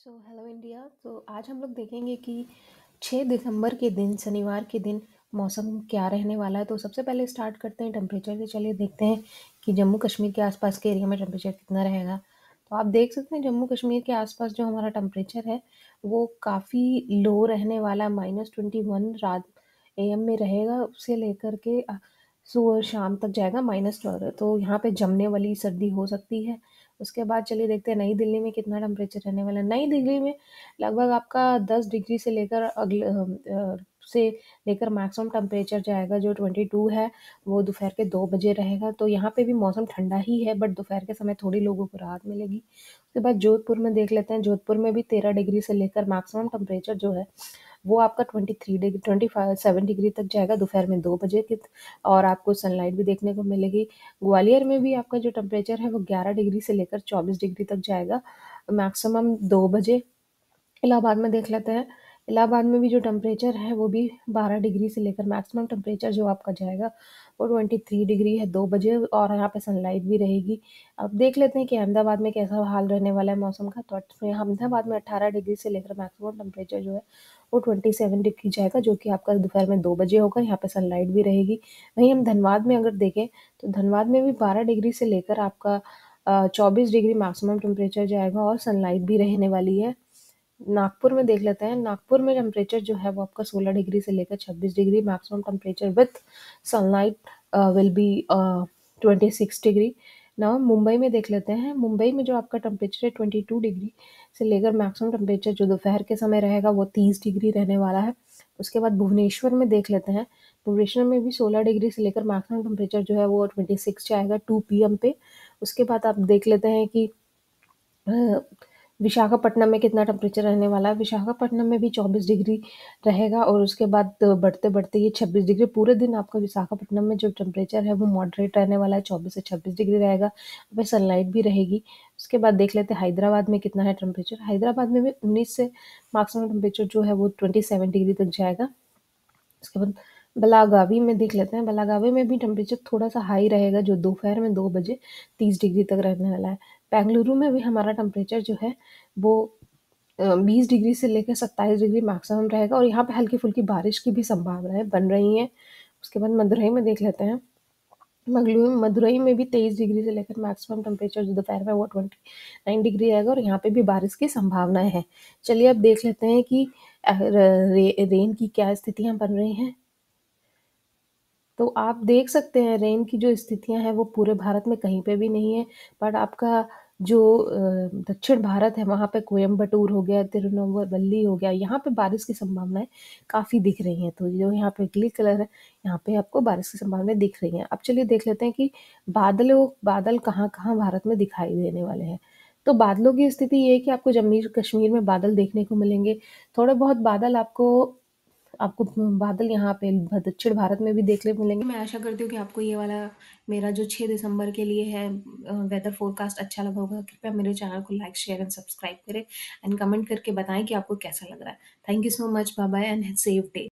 Hello India. तो आज हम लोग देखेंगे कि 6 दिसंबर के दिन शनिवार के दिन मौसम क्या रहने वाला है। तो सबसे पहले स्टार्ट करते हैं टेम्परेचर से। चलिए देखते हैं कि जम्मू कश्मीर के आसपास के एरिया में टेम्परेचर कितना रहेगा। तो आप देख सकते हैं जम्मू कश्मीर के आसपास जो हमारा टेम्परेचर है वो काफ़ी लो रहने वाला है। -21 रात AM में रहेगा, उससे लेकर के सुबह शाम तक जाएगा -12। तो यहाँ पे जमने वाली सर्दी हो सकती है। उसके बाद चलिए देखते हैं नई दिल्ली में कितना टेम्परेचर रहने वाला है। नई दिल्ली में लगभग आपका 10 डिग्री से लेकर से लेकर मैक्सिमम टेम्परेचर जाएगा जो 22 है, वो दोपहर के 2 बजे रहेगा। तो यहाँ पे भी मौसम ठंडा ही है, बट दोपहर के समय थोड़ी लोगों को राहत मिलेगी। उसके बाद जोधपुर में देख लेते हैं। जोधपुर में भी 13 डिग्री से लेकर मैक्सिमम टेम्परेचर जो है वो आपका 27 डिग्री तक जाएगा दोपहर में 2 बजे के। और आपको सनलाइट भी देखने को मिलेगी। ग्वालियर में भी आपका जो टेम्परेचर है वो 11 डिग्री से लेकर 24 डिग्री तक जाएगा मैक्सिमम 2 बजे। इलाहाबाद में देख लेते हैं। इलाहाबाद में भी जो टेम्परेचर है वो भी 12 डिग्री से लेकर मैक्सिमम टेम्परेचर जो आपका जाएगा वो 23 डिग्री है 2 बजे, और यहाँ पे सनलाइट भी रहेगी। अब देख लेते हैं कि अहमदाबाद में कैसा हाल रहने वाला है मौसम का। तो अहमदाबाद में 18 डिग्री से लेकर मैक्सिमम टेम्परेचर जो है वो 27 डिग्री जाएगा, जो कि आपका दोपहर में 2 बजे होगा। यहाँ पे सनलाइट भी रहेगी। वहीं हम धनबाद में अगर देखें तो धनबाद में भी 12 डिग्री से लेकर आपका 24 डिग्री मैक्सिमम टेम्परेचर जाएगा और सनलाइट भी रहने वाली है। नागपुर में देख लेते हैं। नागपुर में टेम्परेचर जो है वो आपका 16 डिग्री से लेकर 26 degree maximum temperature with sunlight will be 26 degree. ना मुंबई में देख लेते हैं। मुंबई में जो आपका टेम्परेचर है 22 डिग्री से लेकर मैक्सिमम टेम्परेचर जो दोपहर के समय रहेगा वो 30 डिग्री रहने वाला है। उसके बाद भुवनेश्वर में देख लेते हैं। भुवनेश्वर में भी 16 डिग्री से लेकर मैक्सिमम टेम्परेचर जो है वो 26 जाएगा 2 PM पे। उसके बाद आप देख लेते हैं कि अ, विशाखापट्टनम में कितना टेम्परेचर रहने वाला है। विशाखापट्टनम में भी 24 डिग्री रहेगा और उसके बाद बढ़ते-बढ़ते ये 26 डिग्री। पूरे दिन आपका विशाखापट्टनम में जो टेम्परेचर है वो मॉडरेट रहने वाला है, 24 से 26 डिग्री रहेगा। वहाँ पे सनलाइट भी रहेगी। उसके बाद देख लेते हैं हैदराबाद में कितना है टेम्परेचर। हैदराबाद में भी 19 से मैक्सिमम टेम्परेचर जो है वो 27 डिग्री तक जाएगा। उसके बाद बेलागावी में देख लेते हैं। बेलागावी में भी टेम्परेचर थोड़ा-सा हाई रहेगा, जो दोपहर में 2 बजे 30 डिग्री तक रहने वाला है। बेंगलुरु में भी हमारा टेम्परेचर जो है वो 20 डिग्री से लेकर 27 डिग्री मैक्सिमम रहेगा और यहाँ पे हल्की-फुल्की बारिश की भी संभावनाएँ बन रही हैं। उसके बाद मदुरई में देख लेते हैं। मदुरई में भी 23 डिग्री से लेकर मैक्सिमम टेम्परेचर जो दोपहर में वो 29 डिग्री रहेगा और यहाँ पे भी बारिश की संभावनाएँ हैं। चलिए अब देख लेते हैं कि रेन की क्या स्थितियाँ बन रही हैं। तो आप देख सकते हैं रेन की जो स्थितियाँ हैं वो पूरे भारत में कहीं पे भी नहीं है, बट आपका जो दक्षिण भारत है वहाँ पे कोयम्बटूर हो गया, तिरुनेलवेली हो गया, यहाँ पे बारिश की संभावनाएँ काफ़ी दिख रही हैं। तो जो यहाँ पे ग्रे कलर है, यहाँ पे आपको बारिश की संभावनाएँ दिख रही हैं। अब चलिए देख लेते हैं कि बादल कहाँ-कहाँ भारत में दिखाई देने वाले हैं। तो बादलों की स्थिति ये है कि आपको जम्मू कश्मीर में बादल देखने को मिलेंगे। थोड़े बहुत बादल आपको आपको बादल यहाँ पे दक्षिण भारत में भी देखने को मिलेंगे। मैं आशा करती हूँ कि आपको ये वाला मेरा जो 6 दिसंबर के लिए है वेदर फोरकास्ट अच्छा लगा होगा। कृपया मेरे चैनल को लाइक, शेयर एंड सब्सक्राइब करें एंड कमेंट करके बताएँ कि आपको कैसा लग रहा है। Thank you so much. Bye bye and safe day.